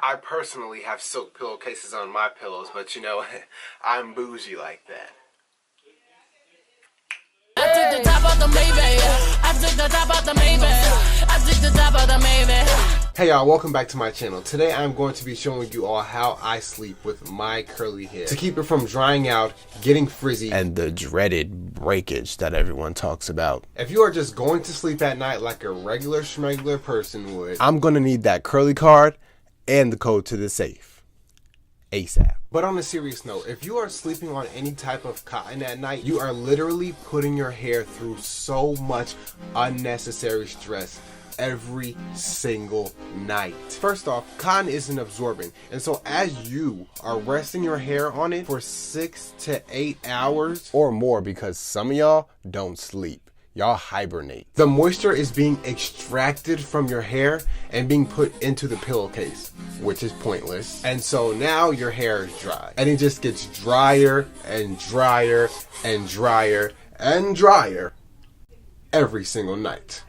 I personally have silk pillowcases on my pillows, but you know, I'm bougie like that. I took the top off the Maybach. I took the top off the Maybach. I took the top off the Maybach. Hey y'all, welcome back to my channel. Today I'm going to be showing you all how I sleep with my curly hair to keep it from drying out, getting frizzy, and the dreaded breakage that everyone talks about. If you are just going to sleep at night like a regular schmegular person would, I'm gonna need that curly card and the code to the safe ASAP. But on a serious note, if you are sleeping on any type of cotton at night, you are literally putting your hair through so much unnecessary stress every single night. First off, cotton is an absorbent, and so as you are resting your hair on it for 6 to 8 hours or more, because some of y'all don't sleep, y'all hibernate, the moisture is being extracted from your hair and being put into the pillowcase, which is pointless. And so now your hair is dry, and it just gets drier and drier and drier and drier every single night.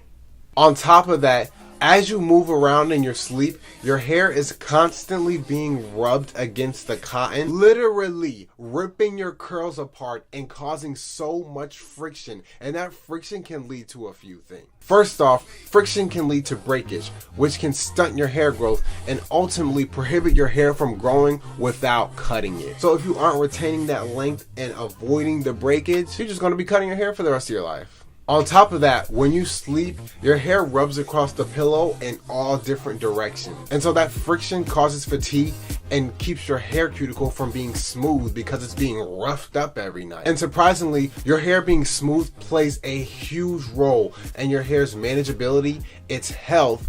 On top of that, as you move around in your sleep, your hair is constantly being rubbed against the cotton, literally ripping your curls apart and causing so much friction. And that friction can lead to a few things. First off, friction can lead to breakage, which can stunt your hair growth and ultimately prohibit your hair from growing without cutting it. So if you aren't retaining that length and avoiding the breakage, you're just going to be cutting your hair for the rest of your life. On top of that, when you sleep, your hair rubs across the pillow in all different directions. And so that friction causes fatigue and keeps your hair cuticle from being smooth because it's being roughed up every night. And surprisingly, your hair being smooth plays a huge role in your hair's manageability, its health,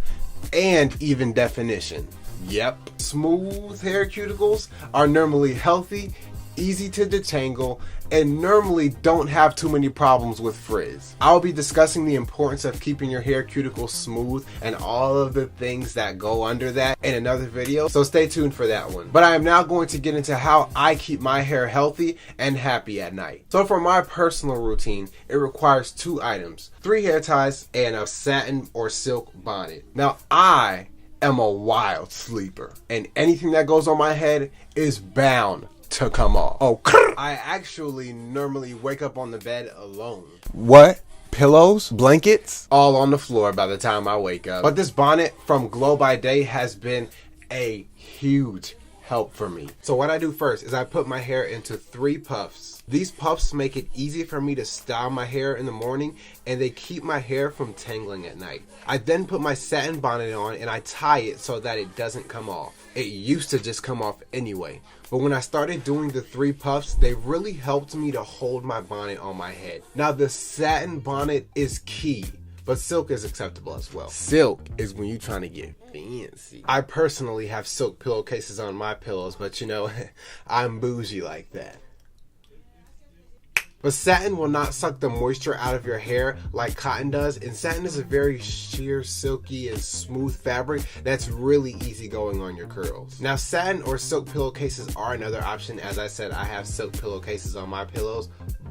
and even definition. Yep, smooth hair cuticles are normally healthy, easy to detangle, and normally don't have too many problems with frizz. I'll be discussing the importance of keeping your hair cuticle smooth and all of the things that go under that in another video, so stay tuned for that one. But I am now going to get into how I keep my hair healthy and happy at night. So for my personal routine, it requires 2 items, 3 hair ties and a satin or silk bonnet. Now I am a wild sleeper, and anything that goes on my head is bound to come off. Oh, I actually normally wake up on the bed alone. What? Pillows, blankets, all on the floor by the time I wake up. But this bonnet from Glow by Day has been a huge help for me. So what I do first is I put my hair into 3 puffs. These puffs make it easy for me to style my hair in the morning, and they keep my hair from tangling at night. I then put my satin bonnet on and I tie it so that it doesn't come off. It used to just come off anyway, but when I started doing the 3 puffs, they really helped me to hold my bonnet on my head. Now the satin bonnet is key, but silk is acceptable as well. Silk is when you're trying to get fancy. I personally have silk pillowcases on my pillows, but you know, I'm bougie like that. But satin will not suck the moisture out of your hair like cotton does, and satin is a very sheer, silky, and smooth fabric that's really easy going on your curls. Now satin or silk pillowcases are another option. As I said, I have silk pillowcases on my pillows,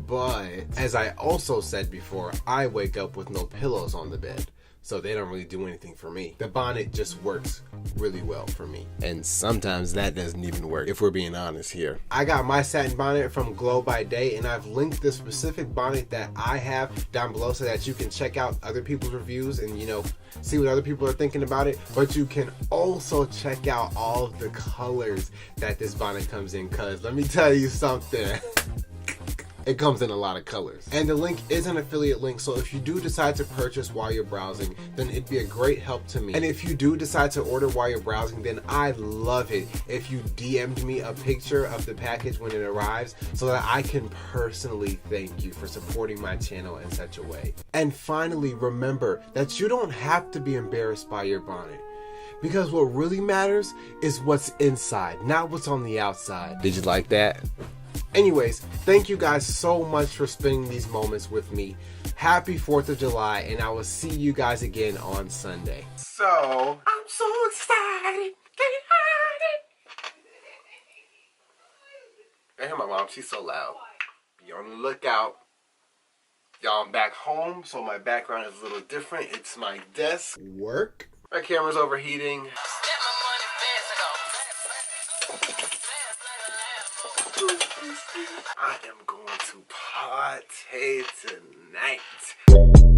but as I also said before, I wake up with no pillows on the bed, so they don't really do anything for me. The bonnet just works really well for me. And sometimes that doesn't even work, if we're being honest here. I got my satin bonnet from Glow by Day, and I've linked the specific bonnet that I have down below so that you can check out other people's reviews and, you know, see what other people are thinking about it. But you can also check out all of the colors that this bonnet comes in, cause let me tell you something. It comes in a lot of colors. And the link is an affiliate link, so if you do decide to purchase while you're browsing, then it'd be a great help to me. And if you do decide to order while you're browsing, then I'd love it if you DM'd me a picture of the package when it arrives so that I can personally thank you for supporting my channel in such a way. And finally, remember that you don't have to be embarrassed by your bonnet, because what really matters is what's inside, not what's on the outside. Did you like that? Anyways, thank you guys so much for spending these moments with me. Happy 4th of July, and I will see you guys again on Sunday. So, I'm so excited. I hear my mom, she's so loud. Be on the lookout. Y'all, I'm back home, so my background is a little different. It's my desk. Work. My camera's overheating. I am going to party tonight.